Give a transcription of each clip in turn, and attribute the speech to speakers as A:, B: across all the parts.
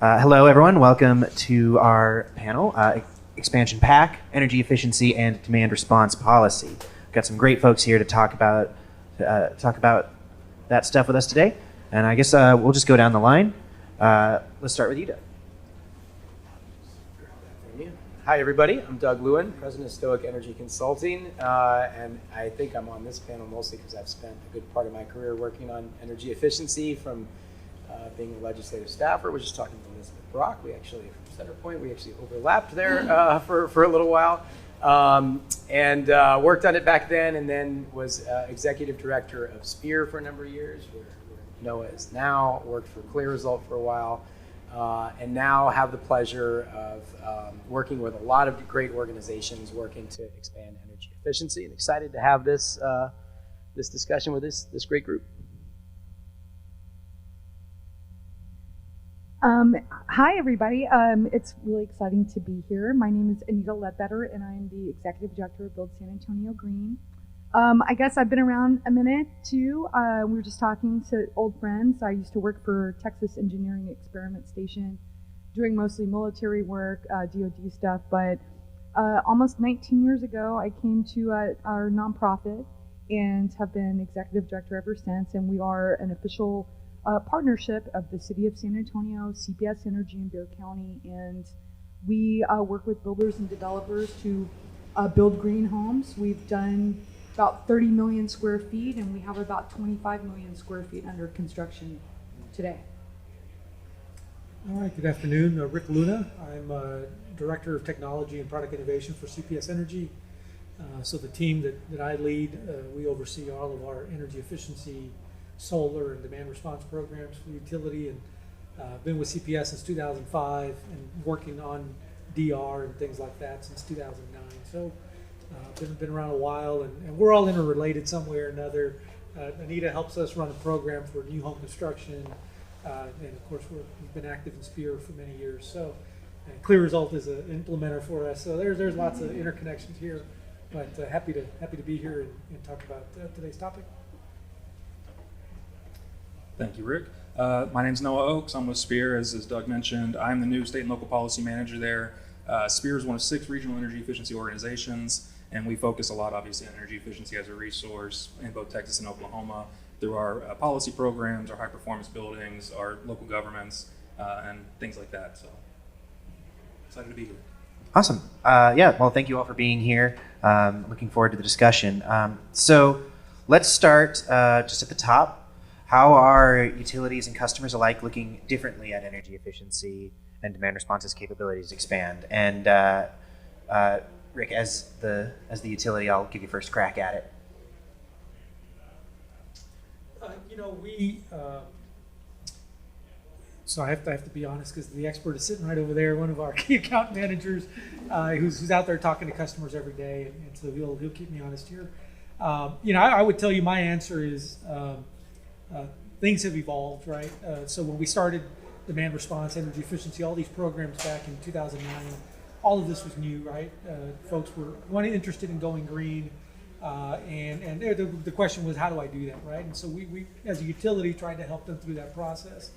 A: Hello, everyone. Welcome to our panel, Expansion Pack, Energy Efficiency, and Demand Response Policy. We've got some great folks here to talk about that stuff with us today. And I guess we'll just go down the line. Let's start with you, Doug.
B: Hi, everybody. I'm Doug Lewin, President of Stoic Energy Consulting, and I think I'm on this panel mostly because I've spent a good part of my career working on energy efficiency from being a legislative staffer. We're just talking to Elizabeth Brock. We actually, from Centerpoint, we actually overlapped there for a little while, and worked on it back then, and then was executive director of SPEER for a number of years, where NOAA is now, worked for Clear Result for a while, and now have the pleasure of working with a lot of great organizations working to expand energy efficiency, and excited to have this discussion with this great group.
C: Hi, everybody. It's really exciting to be here. My name is Anita Ledbetter, and I'm the executive director of Build San Antonio Green. I guess I've been around a minute, too. We were just talking to old friends. I used to work for Texas Engineering Experiment Station, doing mostly military work, DoD stuff, but almost 19 years ago, I came to our nonprofit and have been executive director ever since, and we are an official partnership of the City of San Antonio, CPS Energy in Bexar County, and we work with builders and developers to build green homes. We've done about 30 million square feet, and we have about 25 million square feet under construction today.
D: All right, good afternoon. Rick Luna. I'm Director of Technology and Product Innovation for CPS Energy. So the team that I lead, we oversee all of our energy efficiency, solar and demand response programs for utility, and been with CPS since 2005 and working on DR and things like that since 2009. So been around a while, and we're all interrelated some way or another. Anita helps us run a program for new home construction, and of course we've been active in SPEER for many years. So Clear Result is an implementer for us. So there's lots of interconnections here, but happy to be here and talk about today's topic.
E: Thank you, Rick. My name's Noah Oakes. I'm with SPEER, as Doug mentioned. I'm the new state and local policy manager there. SPEER is one of 6 regional energy efficiency organizations, and we focus a lot, obviously, on energy efficiency as a resource in both Texas and Oklahoma through our policy programs, our high-performance buildings, our local governments, and things like that. So, excited to be here.
A: Awesome. Yeah, well, thank you all for being here. Looking forward to the discussion. So let's start just at the top. How are utilities and customers alike looking differently at energy efficiency and demand responses capabilities expand? And Rick, as the utility, I'll give you first crack at it.
D: So I have to be honest, because the expert is sitting right over there, one of our key account managers, who's out there talking to customers every day, and so he'll keep me honest here. I would tell you my answer is things have evolved, right? So when we started demand response, energy efficiency, all these programs back in 2009, all of this was new, right? Folks were interested in going green, and the question was, how do I do that, right? And so we as a utility, tried to help them through that process.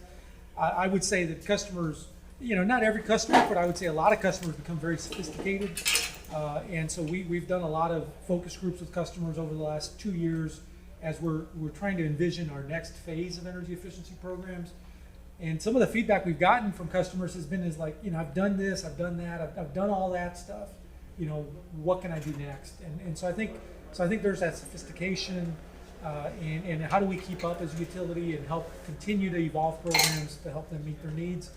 D: I would say that customers, not every customer, but I would say a lot of customers become very sophisticated, and so we've done a lot of focus groups with customers over the last 2 years as we're trying to envision our next phase of energy efficiency programs. And some of the feedback we've gotten from customers has been I've done this, I've done that, I've done all that stuff. What can I do next? And so I think there's that sophistication, and how do we keep up as a utility and help continue to evolve programs to help them meet their needs.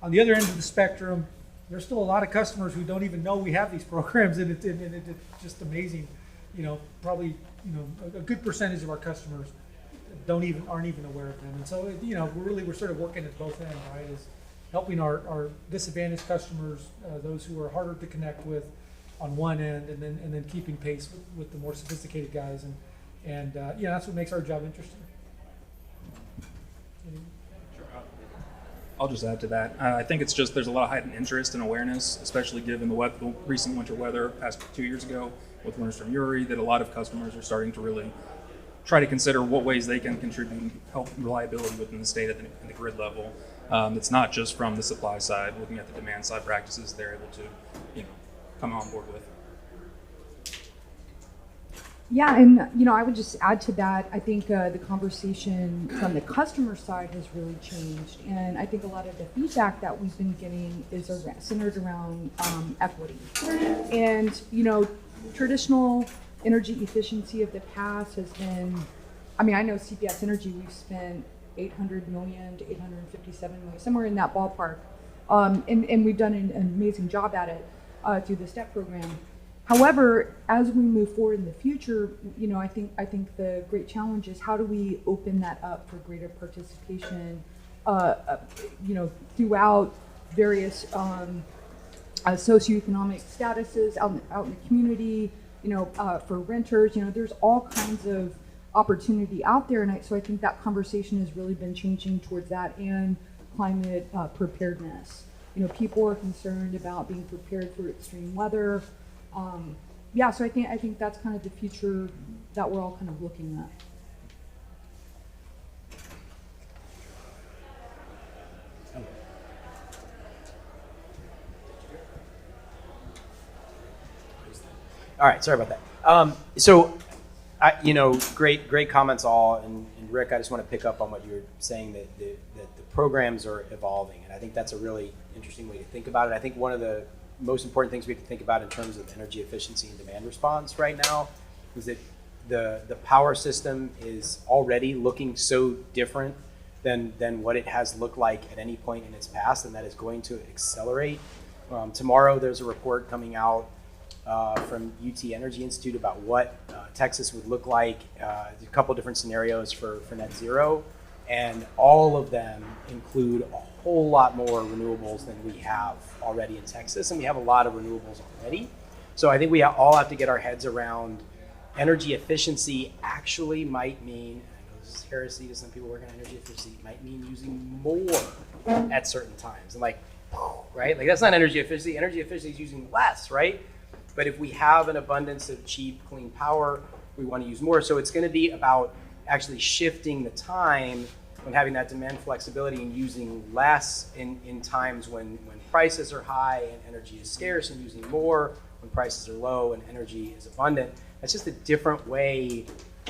D: On the other end of the spectrum, there's still a lot of customers who don't even know we have these programs, and it's just amazing. Probably a good percentage of our customers aren't even aware of them, and so we're sort of working at both ends, right? Is helping our disadvantaged customers, those who are harder to connect with, on one end, and then keeping pace with the more sophisticated guys, and that's what makes our job interesting.
E: I'll just add to that. I think it's just there's a lot of heightened interest and awareness, especially given the recent winter weather past 2 years ago with Winter Storm Uri, that a lot of customers are starting to really try to consider what ways they can contribute and help reliability within the state at the grid level. It's not just from the supply side, looking at the demand side practices they're able to, come on board with.
C: Yeah, and I would just add to that. I think the conversation from the customer side has really changed, and I think a lot of the feedback that we've been getting is centered around equity. And traditional energy efficiency of the past has been. I mean, I know CPS Energy. We've spent $800 million to $857 million, somewhere in that ballpark, and we've done an amazing job at it through the STEP program. However, as we move forward in the future, I think the great challenge is how do we open that up for greater participation, throughout various socioeconomic statuses out in the community, for renters. There's all kinds of opportunity out there, and so I think that conversation has really been changing towards that and climate preparedness. People are concerned about being prepared for extreme weather. So I think that's kind of the future that we're all kind of looking at.
B: All right, sorry about that. Great comments all, and Rick, I just want to pick up on what you were saying, that the programs are evolving, and I think that's a really interesting way to think about it. I think one of the most important things we have to think about in terms of energy efficiency and demand response right now is that the power system is already looking so different than what it has looked like at any point in its past, and that is going to accelerate. Tomorrow there's a report coming out from UT Energy Institute about what Texas would look like, a couple different scenarios for net zero, and all of them include a whole lot more renewables than we have already in Texas, and we have a lot of renewables already. So I think we all have to get our heads around energy efficiency actually might mean, I know this is heresy to some people working on energy efficiency, might mean using more at certain times. And right? That's not energy efficiency. Energy efficiency is using less, right? But if we have an abundance of cheap, clean power, we want to use more. So it's going to be about actually shifting the time when having that demand flexibility and using less in times when prices are high and energy is scarce, and using more when prices are low and energy is abundant. That's just a different way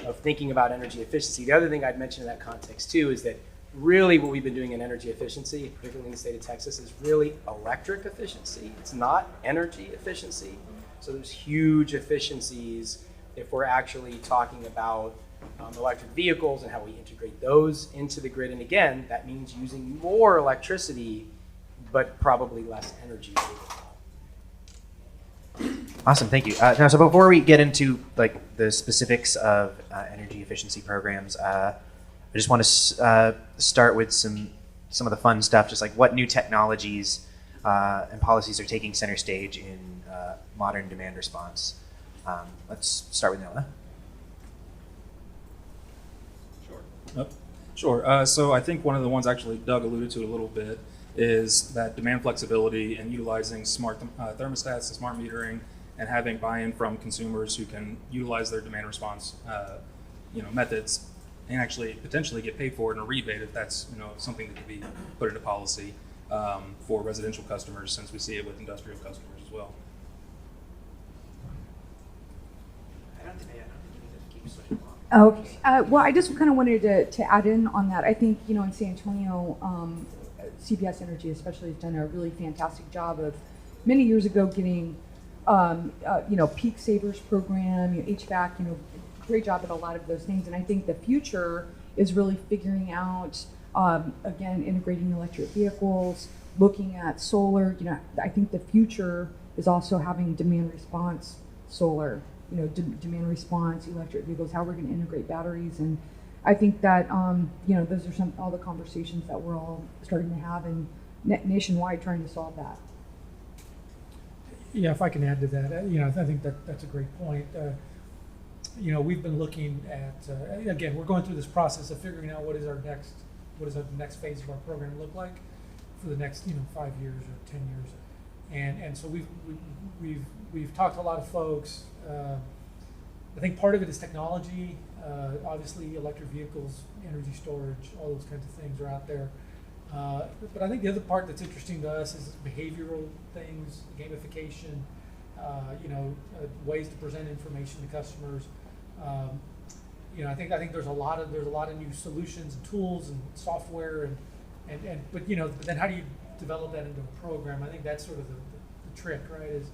B: of thinking about energy efficiency. The other thing I'd mention in that context too is that really what we've been doing in energy efficiency, particularly in the state of Texas, is really electric efficiency. It's not energy efficiency. So there's huge efficiencies if we're actually talking about electric vehicles and how we integrate those into the grid. And again, that means using more electricity, but probably less energy overall.
A: Awesome, thank you. Now, so before we get into the specifics of energy efficiency programs, I just want to start with some of the fun stuff, just like what new technologies and policies are taking center stage in modern demand response. Let's start with Noah.
E: Sure. So I think one of the ones actually Doug alluded to a little bit is that demand flexibility and utilizing smart thermostats and smart metering, and having buy-in from consumers who can utilize their demand response methods and actually potentially get paid for it in a rebate if that's something that could be put into policy for residential customers, since we see it with industrial customers as well.
C: Okay. Well, I just kind of wanted to add in on that. I think, in San Antonio, CPS Energy especially has done a really fantastic job of many years ago getting, peak savers program, HVAC, great job at a lot of those things. And I think the future is really figuring out, again, integrating electric vehicles, looking at solar. I think the future is also having demand response solar. Demand response, electric vehicles, how we're going to integrate batteries. And I think that, those are all the conversations that we're all starting to have and nationwide trying to solve that.
D: Yeah, if I can add to that, I think that's a great point. We've been looking at, again, we're going through this process of figuring out what is our next phase of our program look like for the next, 5 years or 10 years. And so we've talked to a lot of folks. I think part of it is technology. Obviously, electric vehicles, energy storage, all those kinds of things are out there. But I think the other part that's interesting to us is behavioral things, gamification, ways to present information to customers. I think there's a lot of new solutions and tools and software but then how do you develop that into a program? I think that's sort of the trick, right? Is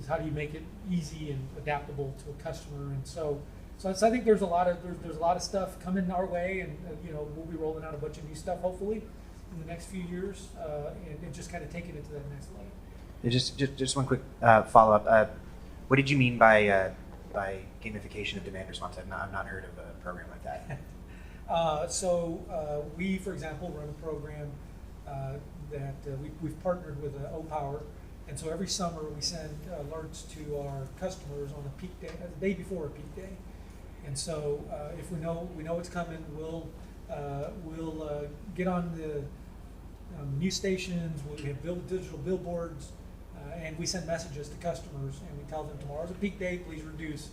D: how do you make it easy and adaptable to a customer? And so I think there's a lot of stuff coming our way, and we'll be rolling out a bunch of new stuff hopefully in the next few years, and just kind of taking it to that next level.
A: Just one quick follow-up. What did you mean by gamification of demand response? I've not heard of a program like that.
D: We, for example, run a program that we've partnered with O-Power, and so every summer we send alerts to our customers on a peak day, the day before a peak day. And so if we know it's coming, we'll get on the news stations. We have digital billboards, and we send messages to customers, and we tell them tomorrow's a peak day, please reduce.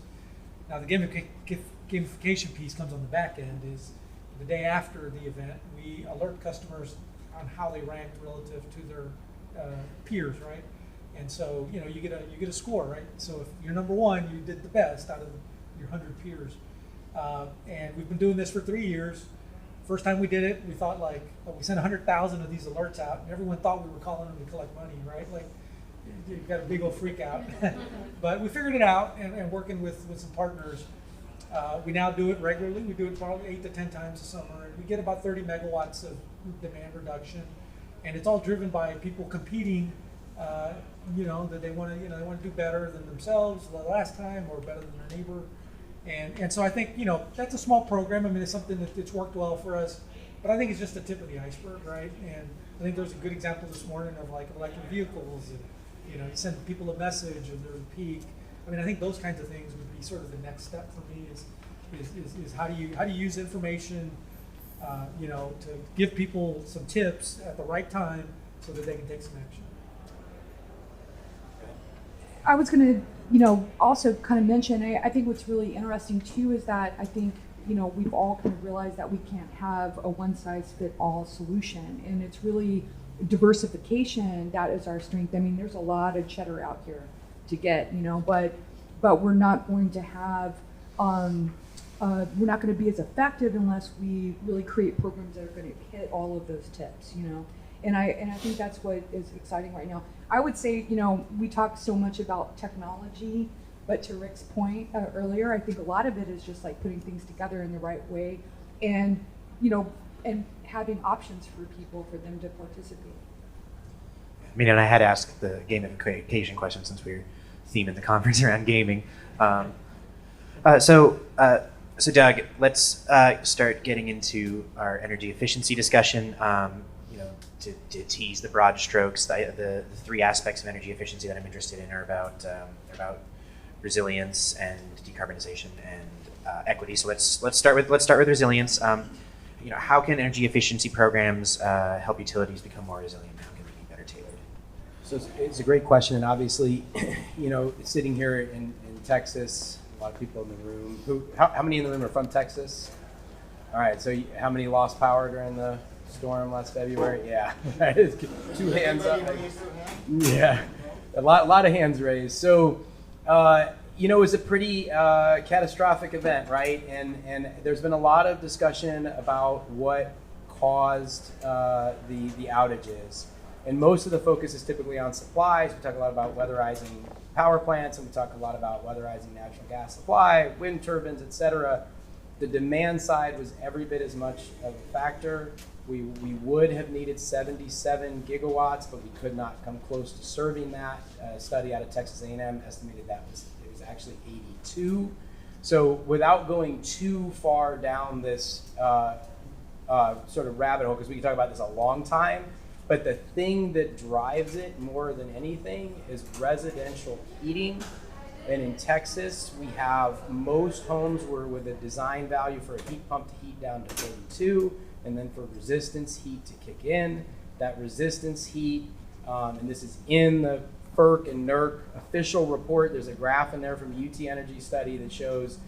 D: Now the gamification piece comes on the back end. Is the day after the event, we alert customers on how they ranked relative to their peers, right? And so you get a score, right? So if you're number one, you did the best out of your 100 peers. And we've been doing this for 3 years. First time we did it, we thought we sent 100,000 of these alerts out, and everyone thought we were calling them to collect money, right? You got a big old freak out. But we figured it out, and working with some partners, we now do it regularly. We do it probably 8 to 10 times a summer, and we get about 30 megawatts of demand reduction. And it's all driven by people competing, that they want to do better than themselves the last time or better than their neighbor. And so I think, that's a small program. I mean, it's something that's worked well for us, but I think it's just the tip of the iceberg, right? And I think there's a good example this morning of electric vehicles, and, you send people a message if there's a peak. I mean, I think those kinds of things would be sort of the next step for me is how do you use information, to give people some tips at the right time so that they can take some action.
C: I was going to, also kind of mention, I think what's really interesting too is that I think, we've all kind of realized that we can't have a one-size-fit-all solution, and it's really diversification that is our strength. I mean, there's a lot of cheddar out here to get, but we're not going to have, we're not going to be as effective unless we really create programs that are going to hit all of those tips, And I think that's what is exciting right now. I would say, we talk so much about technology, but to Rick's point earlier, I think a lot of it is just putting things together in the right way, and and having options for people for them to participate.
A: I mean, and I had asked the gamification question since we're theming the conference around gaming. So Doug, let's start getting into our energy efficiency discussion. To tease the broad strokes, the three aspects of energy efficiency that I'm interested in are about resilience and decarbonization and equity. So let's start with resilience. How can energy efficiency programs help utilities become more resilient? How can they be better tailored?
B: So it's a great question, and obviously, sitting here in Texas, a lot of people in the room. How many in the room are from Texas? All right. So how many lost power during the storm last February? Yeah, 2 hands up. Yeah, a lot of hands raised. So, it was a pretty catastrophic event, right? And there's been a lot of discussion about what caused the outages. And most of the focus is typically on supplies. We talk a lot about weatherizing power plants, and we talk a lot about weatherizing natural gas supply, wind turbines, et cetera. The demand side was every bit as much of a factor. We would have needed 77 gigawatts, but we could not come close to serving that. A study out of Texas A&M estimated it was actually 82. So without going too far down this sort of rabbit hole, because we can talk about this a long time, but the thing that drives it more than anything is residential heating. And in Texas, we have most homes were with a design value for a heat pump to heat down to 42. And then for resistance heat to kick in. That resistance heat, and this is in the FERC and NERC official report, there's a graph in there from UT Energy study that shows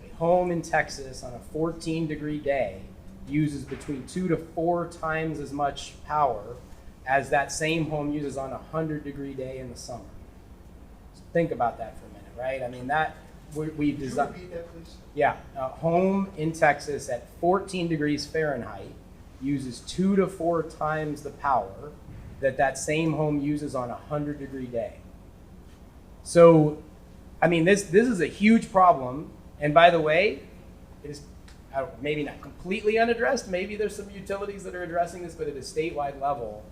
B: a home in Texas on a 14-degree day uses between 2 to 4 times as much power as that same home uses on a 100-degree day in the summer. So think about that for a minute, right? I mean, that we designed.
F: Can you repeat that, please?
B: Yeah, a home in Texas at 14 degrees Fahrenheit uses 2 to 4 times the power that same home uses on a 100-degree day. So, I mean, this is a huge problem. And by the way, it is maybe not completely unaddressed. Maybe there's some utilities that are addressing this, but at a statewide level,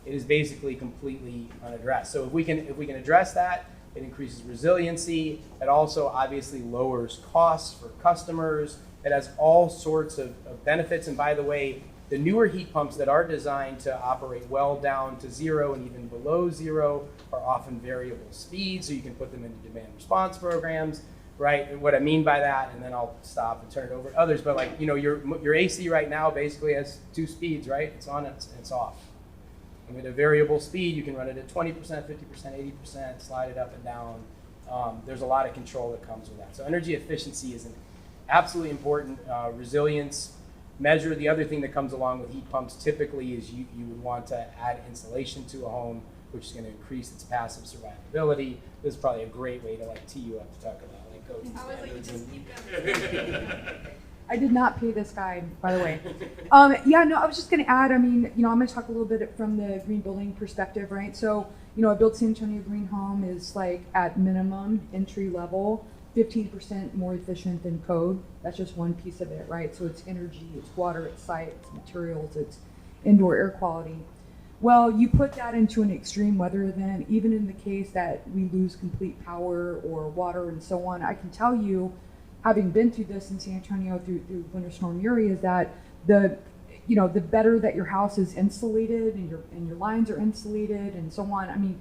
B: it is basically completely unaddressed. So if we can address that, it increases resiliency. It also obviously lowers costs for customers. It has all sorts of benefits. And by the way, the newer heat pumps that are designed to operate well down to 0 and even below 0 are often variable speed, so you can put them into demand response programs, right? And what I mean by that, and then I'll stop and turn it over to others, but like, you know, your AC right now basically has 2 speeds, right? It's on, it's off. And with a variable speed, you can run it at 20%, 50%, 80%, slide it up and down. There's a lot of control that comes with that. So energy efficiency is an absolutely important resilience measure. The other thing that comes along with heat pumps typically is you would want to add insulation to a home, which is going to increase its passive survivability. This is probably a great way to like tee you up to talk about like
C: I did not pay this guy, by the way. Yeah, no, I was just going to add, I mean, you know, I'm going to talk a little bit from the green building perspective, right? So, you know, a Build San Antonio green home is like at minimum entry level, 15% more efficient than code. That's just one piece of it, right? So it's energy, it's water, it's site, it's materials, it's indoor air quality. Well, you put that into an extreme weather event, even in the case that we lose complete power or water and so on, I can tell you, having been through this in San Antonio through Winter Storm Uri, is that the better that your house is insulated and your lines are insulated and so on. I mean,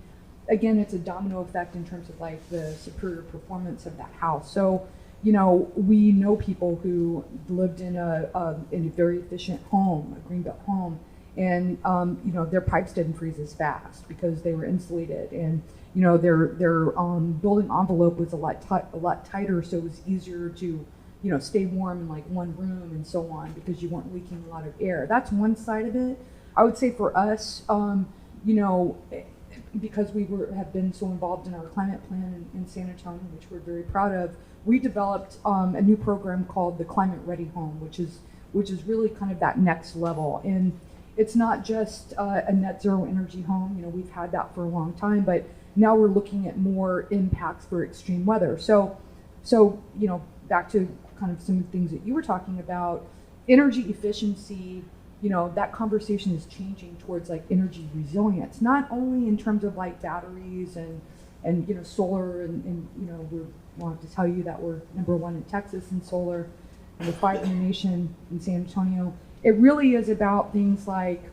C: again, it's a domino effect in terms of like the superior performance of that house. So, you know, we know people who lived in a very efficient home, a greenbelt home, and you know, their pipes didn't freeze as fast because they were insulated, and you know, their building envelope was a lot tighter, so it was easier to, you know, stay warm in like one room and so on because you weren't leaking a lot of air. That's one side of it. I would say for us, you know, because we have been so involved in our climate plan in San Antonio, which we're very proud of, we developed a new program called the Climate Ready Home, which is really kind of that next level. And it's not just a net zero energy home. You know, we've had that for a long time, but now we're looking at more impacts for extreme weather. So you know, back to kind of some of the things that you were talking about, energy efficiency. You know, that conversation is changing towards like energy resilience, not only in terms of like batteries and you know, solar and you know, we'll have to tell you that we're #1 in Texas in solar, and we're 5 in the nation in San Antonio. It really is about things like,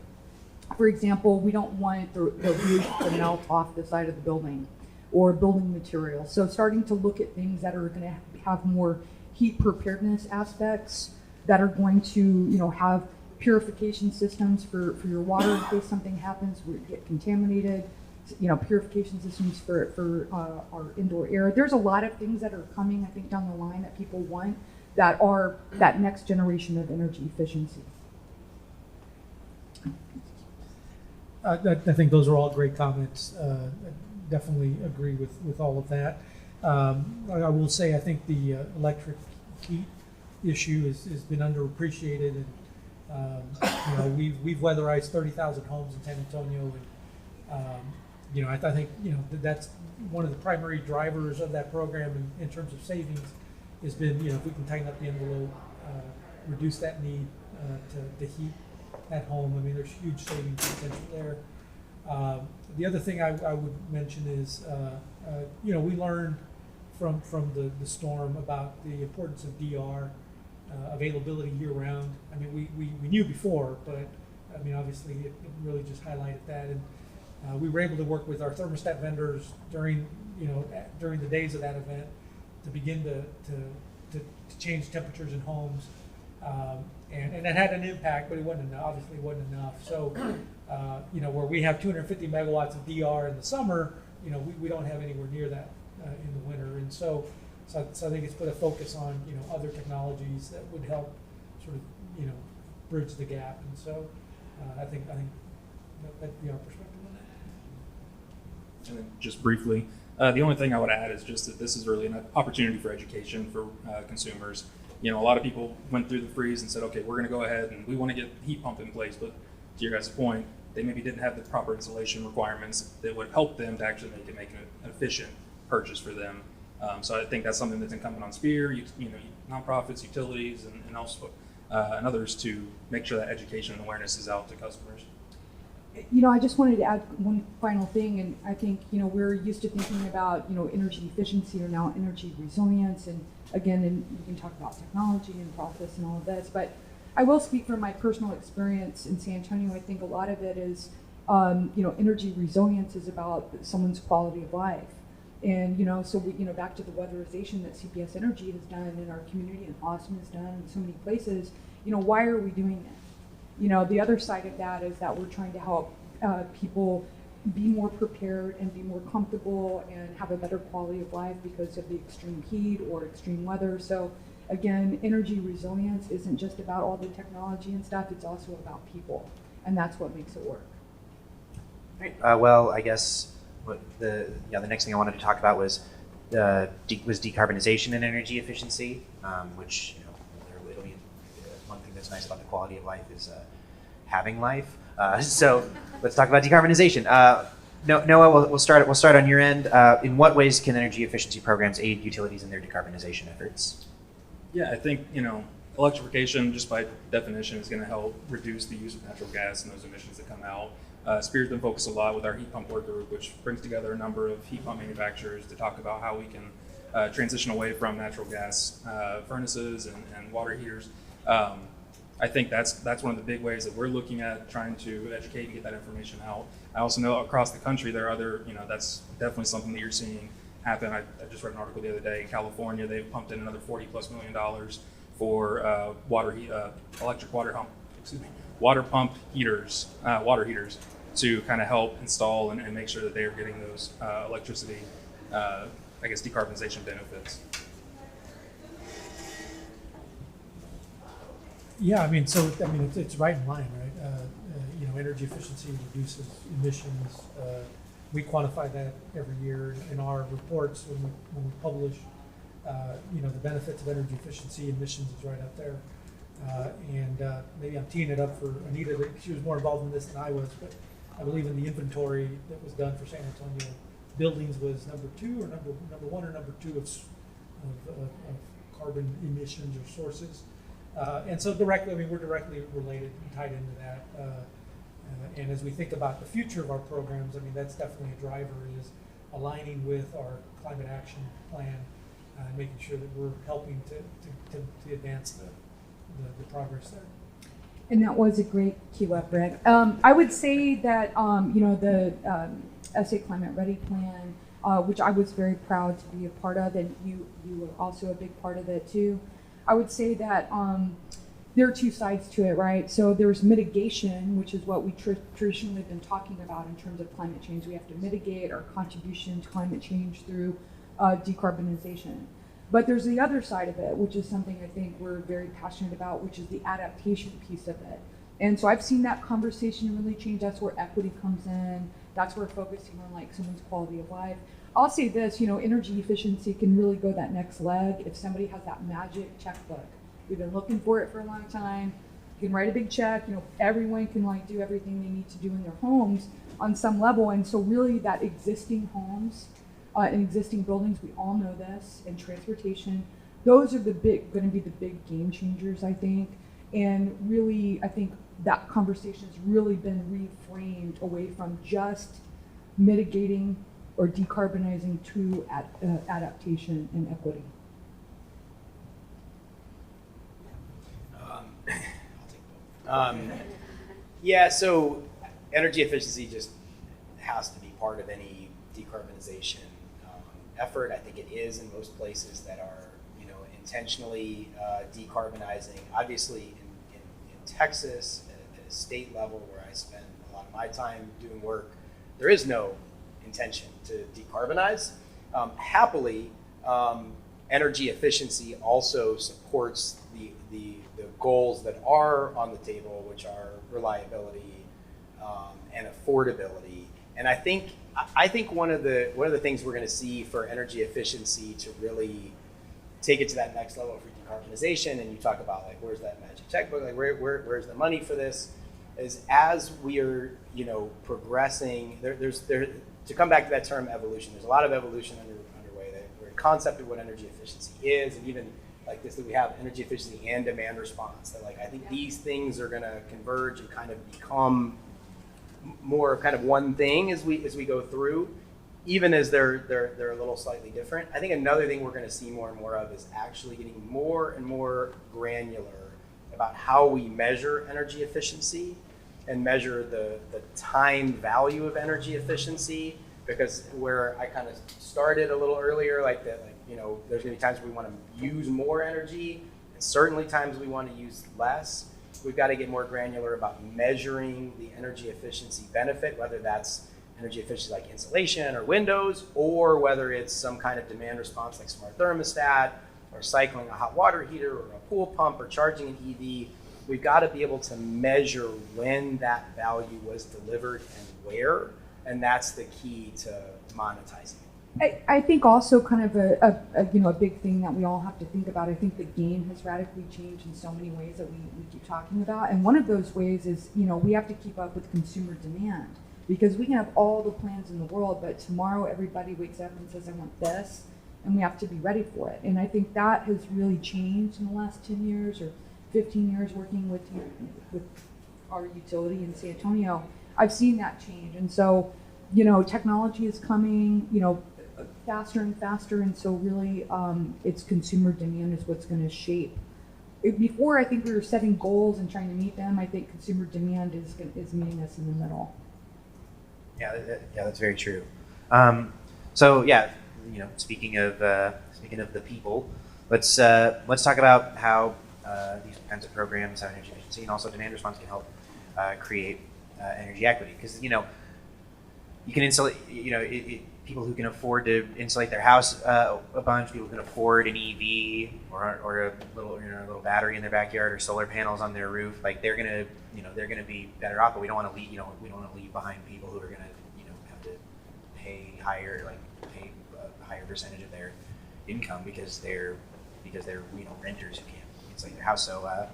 C: for example, we don't want the roof to melt off the side of the building or building materials. So starting to look at things that are going to have more heat preparedness aspects, that are going to, you know, have purification systems for your water in case something happens where it get contaminated, you know, purification systems for our indoor air. There's a lot of things that are coming, I think, down the line that people want, that are that next generation of energy efficiency.
D: I think those are all great comments. I definitely agree with all of that. I will say I think the electric heat issue has been underappreciated, and you know, we've weatherized 30,000 homes in San Antonio, and you know, I think, you know, that's one of the primary drivers of that program in terms of savings has been, you know, if we can tighten up the envelope, reduce that need to heat at home. I mean, there's huge savings potential there. The other thing I would mention is, you know, we learned from the storm about the importance of DR availability year round. I mean, we knew before, but I mean, obviously it really just highlighted that. And we were able to work with our thermostat vendors during the days of that event to begin to change temperatures in homes. And it had an impact, but it wasn't enough. Obviously, it wasn't enough. So, you know, where we have 250 megawatts of DR in the summer, you know, we don't have anywhere near that in the winter. And so I think it's put a focus on, you know, other technologies that would help sort of, you know, bridge the gap. And so I think that'd be our perspective on that.
E: And then just briefly, the only thing I would add is just that this is really an opportunity for education for consumers. A lot of people went through the freeze and said, okay, we're going to go ahead and we want to get the heat pump in place. But to your guys' point, they maybe didn't have the proper insulation requirements that would help them to actually make an efficient purchase for them. So I think that's something that's incumbent on SPEER, nonprofits, utilities, and also and others to make sure that education and awareness is out to customers.
C: I just wanted to add one final thing, and I think, we're used to thinking about, energy efficiency or now energy resilience, and again, we can talk about technology and process and all of this, but I will speak from my personal experience in San Antonio. I think a lot of it is, energy resilience is about someone's quality of life. And, so we, back to the weatherization that CPS Energy has done in our community and Austin has done in so many places, why are we doing it? The other side of that is that we're trying to help people be more prepared and be more comfortable and have a better quality of life because of the extreme heat or extreme weather. So again, energy resilience isn't just about all the technology and stuff, it's also about people, and that's what makes it work.
A: Right. Well, I guess the next thing I wanted to talk about was decarbonization and energy efficiency, which it'll be one thing that's nice about the quality of life is having life. So let's talk about decarbonization. Noah, we'll start on your end. In what ways can energy efficiency programs aid utilities in their decarbonization efforts?
E: Yeah, I think electrification, just by definition, is going to help reduce the use of natural gas and those emissions that come out. SPEER's been focused a lot with our heat pump work group, which brings together a number of heat pump manufacturers to talk about how we can transition away from natural gas furnaces and water heaters. I think that's one of the big ways that we're looking at trying to educate and get that information out. I also know across the country there are other, that's definitely something that you're seeing happen. I just read an article the other day in California. They've pumped in another $40+ million for electric water pump heaters, water heaters, to kind of help install and make sure that they are getting those electricity, decarbonization benefits.
D: Yeah, it's right in line, right? Energy efficiency reduces emissions. We quantify that every year in our reports when we publish. The benefits of energy efficiency, emissions is right up there. Maybe I'm teeing it up for Anita. She was more involved in this than I was, but I believe in the inventory that was done for San Antonio, buildings was number 2 or number 1 or number 2 of carbon emissions or sources. And so we're directly related and tied into that. And as we think about the future of our programs, that's definitely a driver, is aligning with our climate action plan, making sure that we're helping to advance the progress there.
C: And that was a great cue up, Rick. I would say that, the SA Climate Ready Plan, which I was very proud to be a part of, and you were also a big part of it too. I would say that there are two sides to it, right? So there's mitigation, which is what we traditionally been talking about in terms of climate change. We have to mitigate our contribution to climate change through decarbonization. But there's the other side of it, which is something I think we're very passionate about, which is the adaptation piece of it. And so I've seen that conversation really change. That's where equity comes in. That's where focusing on like someone's quality of life. I'll say this, energy efficiency can really go that next leg if somebody has that magic checkbook. We've been looking for it for a long time. You can write a big check. Everyone can do everything they need to do in their homes on some level. And so really that existing homes and existing buildings, we all know this, and transportation, those are going to be the big game changers, I think. And really, I think that conversation has really been reframed away from just mitigating or decarbonizing to adaptation and equity.
B: I'll take both. So energy efficiency just has to be part of any decarbonization effort. I think it is in most places that are, intentionally decarbonizing. Obviously, in Texas, at a state level where I spend a lot of my time doing work, there is no intention to decarbonize. Happily, energy efficiency also supports the goals that are on the table, which are reliability and affordability. And I think one of the things we're going to see for energy efficiency to really take it to that next level for decarbonization, and you talk about like where's that magic checkbook, like where's the money for this, is as we are progressing. To come back to that term evolution, there's a lot of evolution underway. The concept of what energy efficiency is, and even like this, that we have energy efficiency and demand response. That like I think these things are going to converge and kind of become more kind of one thing as we go through, even as they're a little slightly different. I think another thing we're going to see more and more of is actually getting more and more granular about how we measure energy efficiency and measure the time value of energy efficiency. Because where I kind of started a little earlier, like that, like, you know, there's going to be times we want to use more energy, and certainly times we want to use less. We've got to get more granular about measuring the energy efficiency benefit, whether that's energy efficiency like insulation or windows, or whether it's some kind of demand response like smart thermostat, or cycling a hot water heater, or a pool pump, or charging an EV. We've got to be able to measure when that value was delivered and where, and that's the key to monetizing it.
C: I think also kind of a big thing that we all have to think about. I think the game has radically changed in so many ways that we keep talking about, and one of those ways is, you know, we have to keep up with consumer demand, because we can have all the plans in the world, but tomorrow everybody wakes up and says I want this, and we have to be ready for it. And I think that has really changed in the last 10 years or 15 years working with our utility in San Antonio. I've seen that change, and so, you know, technology is coming, you know, faster and faster, and so really it's consumer demand is what's going to shape. Before, I think we were setting goals and trying to meet them. I think consumer demand is meeting us in the middle.
A: Yeah, that's very true. So yeah, you know, speaking of the people, let's talk about how these kinds of programs, how energy efficiency and also demand response can help create energy equity. Because, you know, you can insulate, you know, people who can afford to insulate their house a bunch, people who can afford an EV or a little battery in their backyard or solar panels on their roof, like they're gonna be better off. But we don't want to leave behind people who are gonna, you know, have to pay a higher percentage of their income because they're renters who can't insulate their house. So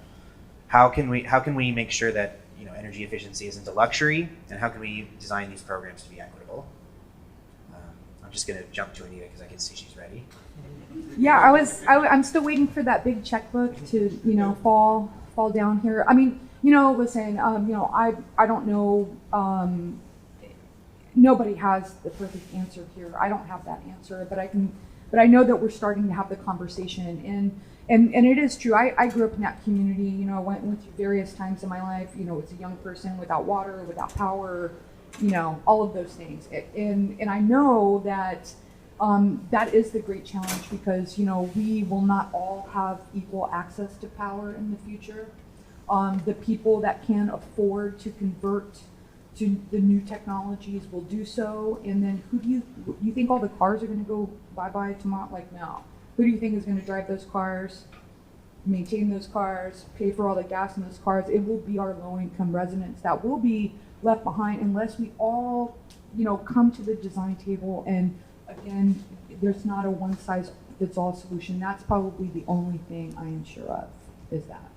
A: how can we make sure that, you know, energy efficiency isn't a luxury, and how can we design these programs to be equitable? I'm just going to jump to Anita because I can see she's ready.
C: Yeah, I'm still waiting for that big checkbook to, you know, fall down here. I mean, you know, listen, you know, I don't know. Nobody has the perfect answer here. I don't have that answer, but I know that we're starting to have the conversation, and it is true. I grew up in that community. You know, I went through various times in my life. You know, as a young person, without water, without power, you know, all of those things. And I know that that is the great challenge, because, you know, we will not all have equal access to power in the future. The people that can afford to convert to the new technologies will do so. And then who do you think all the cars are going to go bye-bye tomorrow? Like, no. Who do you think is going to drive those cars, maintain those cars, pay for all the gas in those cars? It will be our low-income residents that will be left behind unless we all, you know, come to the design table. And again, there's not a one-size-fits-all solution. That's probably the only thing I am sure of, is that.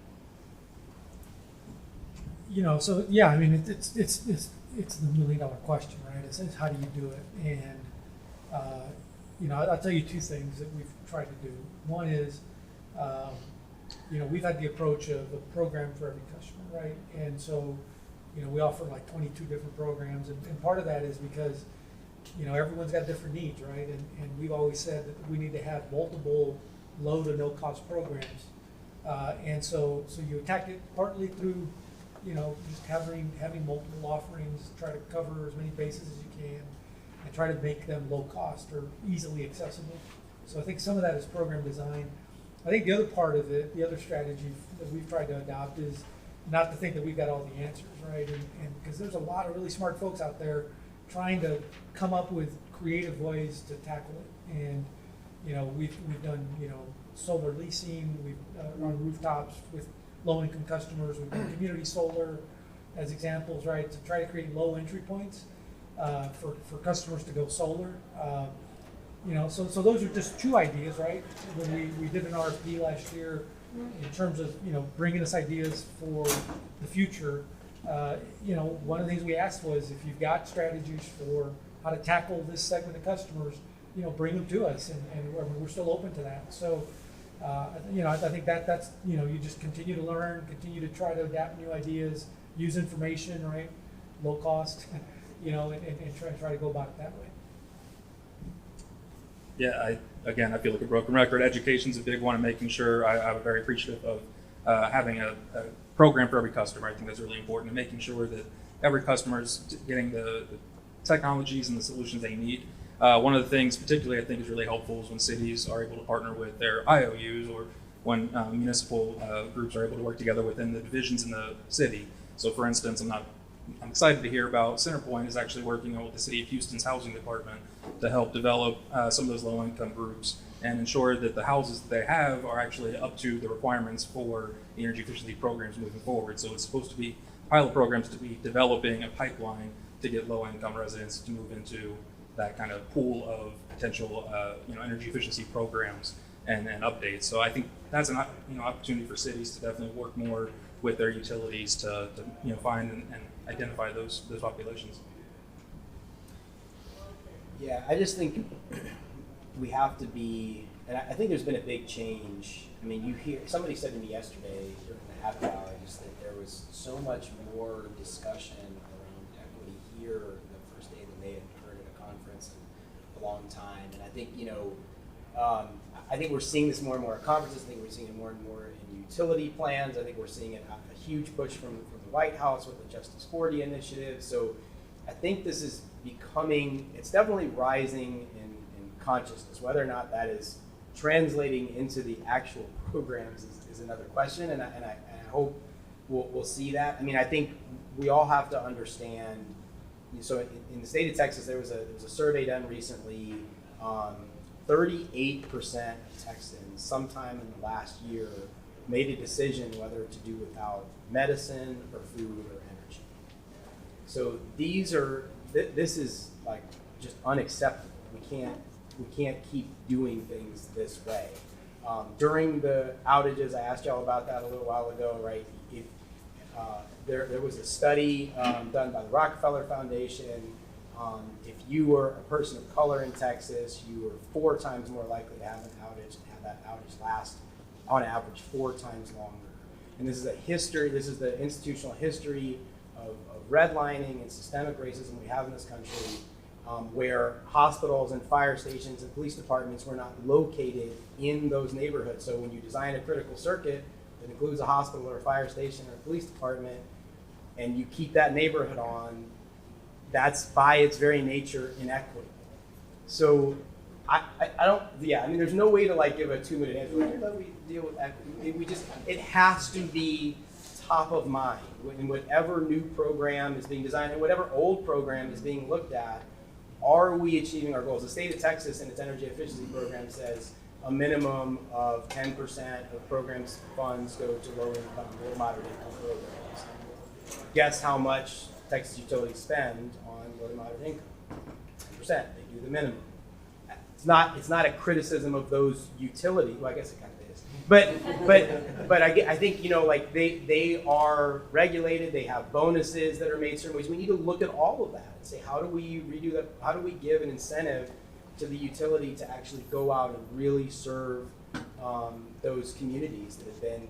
D: You know, so yeah, I mean, it's the $1 million question, right? It's how do you do it? And you know, I'll tell you two things that we've tried to do. One is, you know, we've had the approach of a program for every customer, right? And so, you know, we offer like 22 different programs, and part of that is because, you know, everyone's got different needs, right? And we've always said that we need to have multiple low to no cost programs, and so you attack it partly through, you know, just having multiple offerings, try to cover as many bases as you can, and try to make them low cost or easily accessible. So I think some of that is program design. I think the other part of it, the other strategy that we've tried to adopt, is not to think that we've got all the answers, right? And because there's a lot of really smart folks out there trying to come up with creative ways to tackle it. And, you know, we've done, you know, solar leasing, we've on rooftops with low-income customers. We've done community solar as examples, right, to try to create low entry points for customers to go solar. So those are just two ideas, right? When we did an RFP last year in terms of, bringing us ideas for the future, one of the things we asked was if you've got strategies for how to tackle this segment of customers, bring them to us, and we're still open to that. So, I think that's, you just continue to learn, continue to try to adapt new ideas, use information, right? Low cost, and try to go about it that way.
E: Yeah, I feel like a broken record. Education's a big one, and making sure I'm very appreciative of having a program for every customer. I think that's really important, and making sure that every customer is getting the technologies and the solutions they need. One of the things particularly I think is really helpful is when cities are able to partner with their IOUs, or when municipal groups are able to work together within the divisions in the city. So for instance, I'm excited to hear about Centerpoint is actually working with the City of Houston's housing department to help develop some of those low-income groups and ensure that the houses that they have are actually up to the requirements for the energy efficiency programs moving forward. So it's supposed to be pilot programs to be developing a pipeline to get low-income residents to move into that kind of pool of potential energy efficiency programs and updates. So I think that's an opportunity for cities to definitely work more with their utilities to find and identify those populations.
B: Yeah, I just think we have to be, and I think there's been a big change. I mean, somebody said to me yesterday during the happy hour just that there was so much more discussion around equity here the first day than they had heard at a conference in a long time. And I think, I think we're seeing this more and more at conferences. I think we're seeing it more and more in utility plans. I think we're seeing a huge push from the White House with the Justice 40 initiative. So I think this is becoming, it's definitely rising in consciousness. Whether or not that is translating into the actual programs is another question, and I hope we'll see that. I mean, I think we all have to understand. So in the state of Texas, there was a survey done recently. 38% of Texans, sometime in the last year, made a decision whether to do without medicine or food or energy. So this is like just unacceptable. We can't keep doing things this way. During the outages, I asked y'all about that a little while ago, right? There was a study done by the Rockefeller Foundation. If you were a person of color in Texas, you were 4 times more likely to have an outage and have that outage last, on average, 4 times longer. And this is the institutional history of redlining and systemic racism we have in this country, where hospitals and fire stations and police departments were not located in those neighborhoods. So when you design a critical circuit that includes a hospital or a fire station or a police department, and you keep that neighborhood on, that's by its very nature inequity. So I mean, there's no way to give a 2-minute answer. Like, let me deal with equity. It has to be top of mind in whatever new program is being designed and whatever old program is being looked at. Are we achieving our goals? The state of Texas in its energy efficiency program says a minimum of 10% of programs funds go to low income, low moderate income programs. Guess how much Texas utilities spend on low to moderate income? 10%. They do the minimum. It's not a criticism of those utilities. Well, I guess it kind of is. But I think they are regulated. They have bonuses that are made certain ways. We need to look at all of that and say, how do we redo that? How do we give an incentive to the utility to actually go out and really serve those communities that have been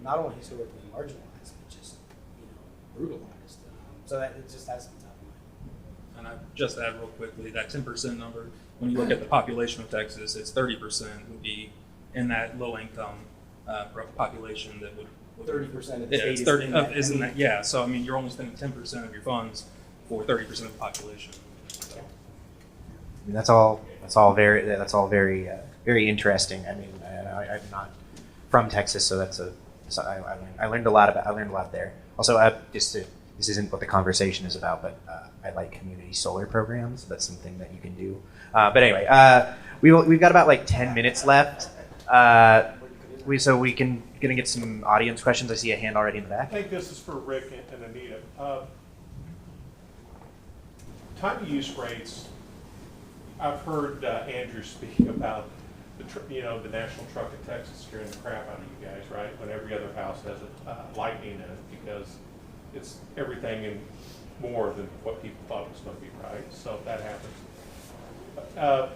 B: not only historically marginalized, but just brutalized. So that it just has to be top of mind.
E: And I just add real quickly that 10% number. When you look at the population of Texas, it's 30% would be in that low income population that would.
B: 30% of the state
E: is 30. Isn't that? Yeah. So I mean, you're only spending 10% of your funds for 30% of the population. So.
A: I mean, that's all very very interesting. I mean, I'm not from Texas, so I learned a lot there. Also, this isn't what the conversation is about, but I like community solar programs. That's something that you can do. But anyway, we've got about 10 minutes left. we gonna get some audience questions. I see a hand already in the
F: I
A: back.
F: think this is for Rick and Anita. Time of use rates. I've heard Andrew speak about the National Truck of Texas scaring the crap out of you guys, right? When every other house has a lightning in it because it's everything and more than what people thought it was going to be, right? So that happens.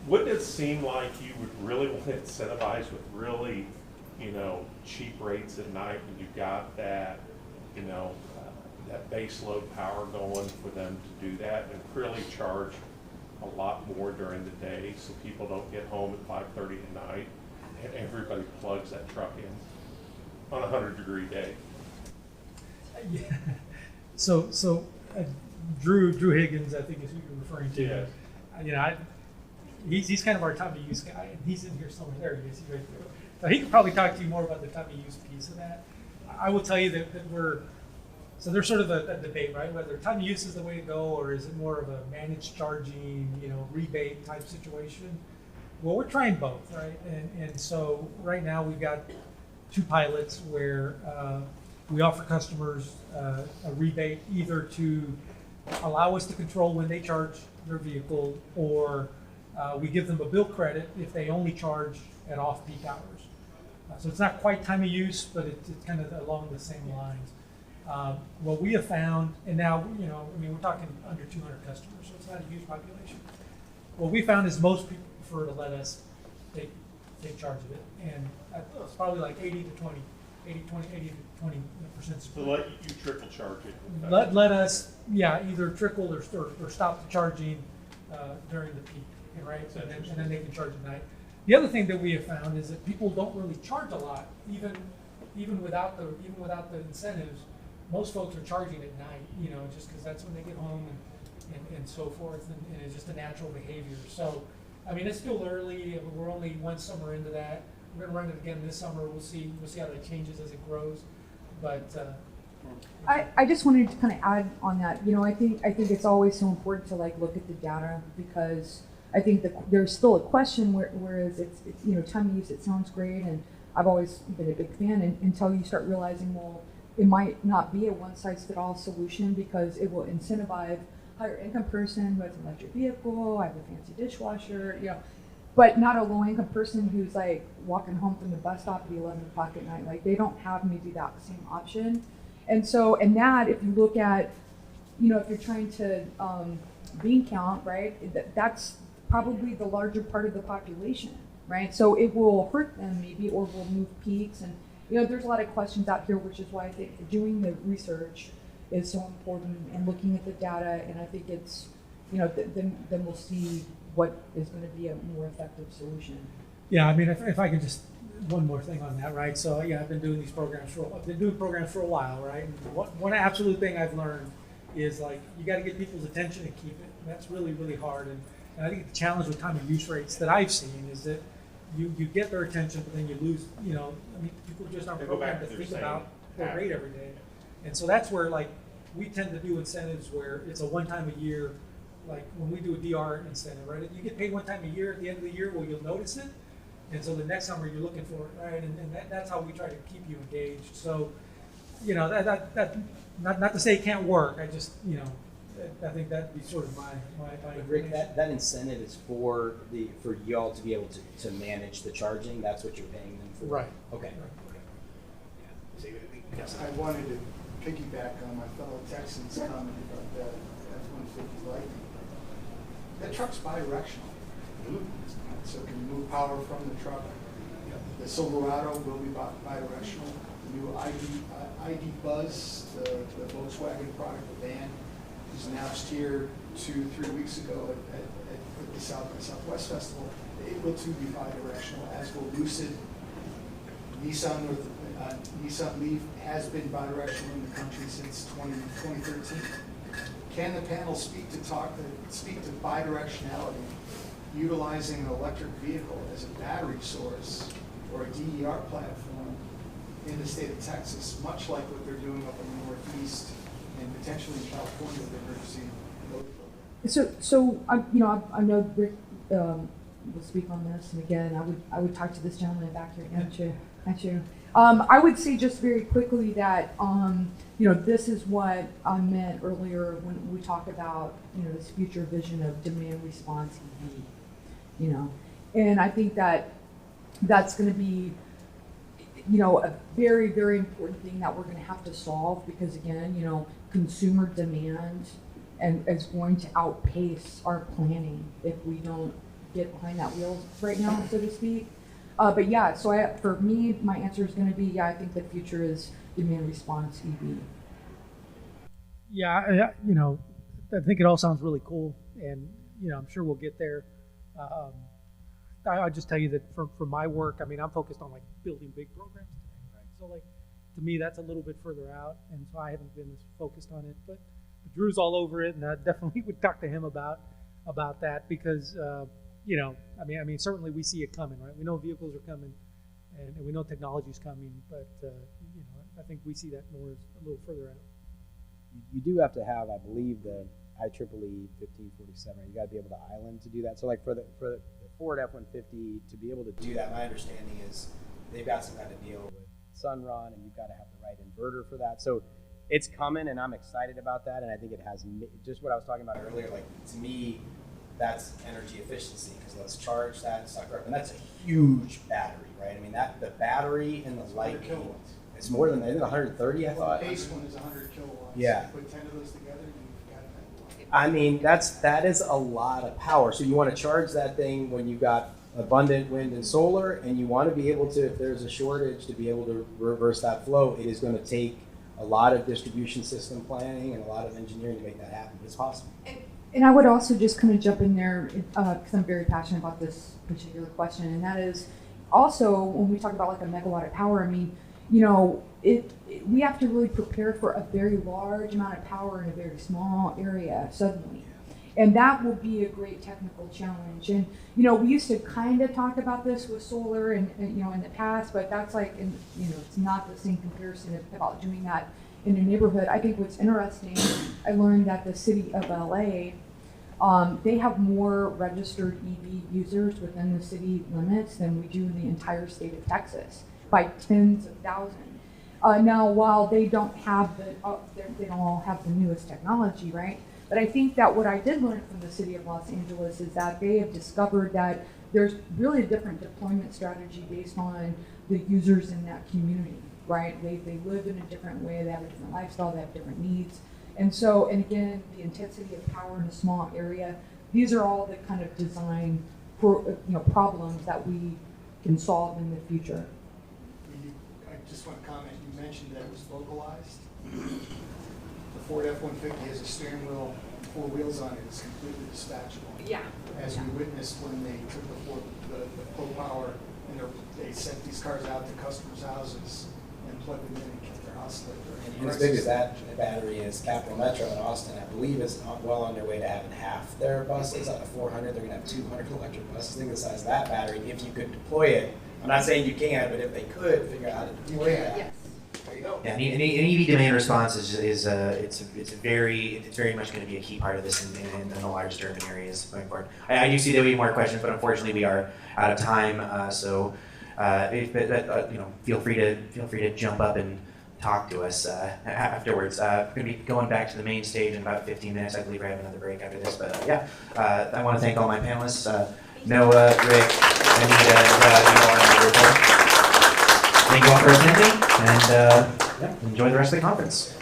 F: Wouldn't it seem like you would really want to incentivize with really, cheap rates at night when you've got that, that base load power going for them to do that, and really charge a lot more during the day so people don't get home at 5:30 at night and everybody plugs that truck in on a 100-degree day?
D: Yeah. So Drew Higgins, I think is who you're referring to.
F: Yes.
D: He's kind of our time of use guy, and he's in here somewhere. There he is. He's right there. So he could probably talk to you more about the time of use piece of that. I will tell you that so there's sort of a debate, right? Whether time of use is the way to go, or is it more of a managed charging, rebate type situation? Well, we're trying both, right? And so right now we've got 2 pilots where we offer customers a rebate either to allow us to control when they charge their vehicle, or we give them a bill credit if they only charge at off-peak hours. So it's not quite time of use, but it's kind of along the same lines. What we have found, and now, we're talking under 200 customers, so it's not a huge population. What we found is most people prefer to let us take charge of it, and it's probably like 80 to 20%
F: So let you trickle charge it.
D: let us, either trickle or stop the charging during the peak, right? And then they can charge at night. The other thing that we have found is that people don't really charge a lot, even without the incentives. Most folks are charging at night, just because that's when they get home and so forth, and it's just a natural behavior. So, it's still early. We're only one summer into that. We're going to run it again this summer. We'll see how that changes as it grows. But
C: I just wanted to kind of add on that. I think it's always so important to look at the data, because I think there's still a question whereas it's time of use, it sounds great, and I've always been a big fan until you start realizing, well, it might not be a one-size-fits-all solution, because it will incentivize higher income person who has an electric vehicle, I have a fancy dishwasher, but not a low-income person who's walking home from the bus stop at 11 o'clock at night. They don't have maybe that same option. And so, that, if you look at, if you're trying to bean count, right, that's probably the larger part of the population, right? So it will hurt them maybe, or will move peaks. And, there's a lot of questions out here, which is why I think doing the research is so important, and looking at the data. And I think it's, then we'll see what is going to be a more effective solution.
D: Yeah, if I could just, one more thing on that, right? So I've been doing programs for a while, right? And one absolute thing I've learned is you got to get people's attention and keep it. And that's really, really hard. And I think the challenge with time of use rates that I've seen is that you get their attention, but then you lose. People just aren't programmed to think about their rate every day. And so that's where we tend to do incentives where it's a one time a year. Like when we do a DR incentive, right? You get paid one time a year. At the end of the year, well, you'll notice it, and so the next summer you're looking for it, right? And that's how we try to keep you engaged. So, that not to say it can't work. I just, I think that'd be sort of my
G: Rick, that incentive is for y'all to be able to manage the charging. That's what you're paying them for.
D: Right.
G: Okay.
H: Yes, I wanted to piggyback on my fellow Texans' comment about the F-150 Lightning. That truck's bi-directional, so it can move power from the truck. The Silverado will be bi-directional. The new ID Buzz, the Volkswagen product, the van, was announced here 2-3 weeks ago at the South by Southwest Festival. It will too be bi-directional, as will Lucid. Nissan Leaf has been bi-directional in the country since 2013. Can the panel speak to bi-directionality, utilizing an electric vehicle as a battery source or a DER platform in the state of Texas, much like what they're doing up in the Northeast and potentially in California with their emergency load program?
C: So I know Rick will speak on this. And again, I would talk to this gentleman back here. At you. I would say just very quickly that this is what I meant earlier when we talk about this future vision of demand response EV. And I think that that's going to be a very, very important thing that we're going to have to solve, because again, consumer demand and is going to outpace our planning if we don't get behind that wheel right now, so to speak. But yeah, so for me, my answer is going to be, yeah, I think the future is demand response EV.
D: Yeah, I think it all sounds really cool, and I'm sure we'll get there. I'll just tell you that for my work, I mean, I'm focused on like building big programs today, right? So like, to me, that's a little bit further out, and so I haven't been as focused on it. But Drew's all over it, and I definitely would talk to him about that, because I mean, certainly we see it coming, right? We know vehicles are coming, and we know technology's coming, but I think we see that more as a little further out.
B: You do have to have, I believe, the IEEE 1547. You got to be able to island to do that. So like for the Ford F-150 to be able to do that, my understanding is they've got some kind of deal with Sunrun, and you've got to have the right inverter for that. So it's coming, and I'm excited about that. And I think it has just what I was talking about earlier. Like, to me, that's energy efficiency, because let's charge that sucker up, and that's a huge battery, right? I mean, the battery and the light
H: kilowatts.
B: It's more than 130, I thought.
H: The base one is 100 kilowatts.
B: Yeah.
H: You put 10 of those together, and you've got that.
B: I mean, that is a lot of power. So you want to charge that thing when you've got abundant wind and solar, and you want to be able to, if there's a shortage, to be able to reverse that flow. It is going to take a lot of distribution system planning and a lot of engineering to make that happen. It's possible.
C: And I would also just kind of jump in there, because I'm very passionate about this particular question, and that is also when we talk about like a megawatt of power, I mean, we have to really prepare for a very large amount of power in a very small area suddenly. And that will be a great technical challenge. And, we used to kind of talk about this with solar and in the past, but that's like, it's not the same comparison about doing that in a neighborhood. I think what's interesting, I learned that the city of LA, they have more registered EV users within the city limits than we do in the entire state of Texas, by tens of thousands. Now, while they don't have they don't all have the newest technology, right? But I think that what I did learn from the city of Los Angeles is that they have discovered that there's really a different deployment strategy based on the users in that community, right? They live in a different way, they have a different lifestyle, they have different needs. And again, the intensity of power in a small area, these are all the kind of design problems that we can solve in the future.
H: I just want to comment, you mentioned that it was localized. The Ford F-150 has a steering wheel, 4 wheels on it, it's completely dispatchable.
C: Yeah.
H: As we witnessed when they took the Pro Power and they sent these cars out to customers' houses and plugged them in and kept their house lit.
B: And as big as that battery is, Capital Metro in Austin, I believe, is well on their way to having half their buses, up to 400. They're going to have 200 electric buses. Think of the size of that battery if you could deploy it. I'm not saying you can't, but if they could figure out how to deploy that.
C: Yes.
H: There you go.
A: Yeah, an EV demand response is very much going to be a key part of this in the largest urban areas going forward. I do see that we have more questions, but unfortunately we are out of time. So feel free to jump up and talk to us afterwards. We're going to be going back to the main stage in about 15 minutes. I believe we have another break after this. But I want to thank all my panelists, Noah, Rick, Anita, and you all on the report. Thank you all for attending, and enjoy the rest of the conference.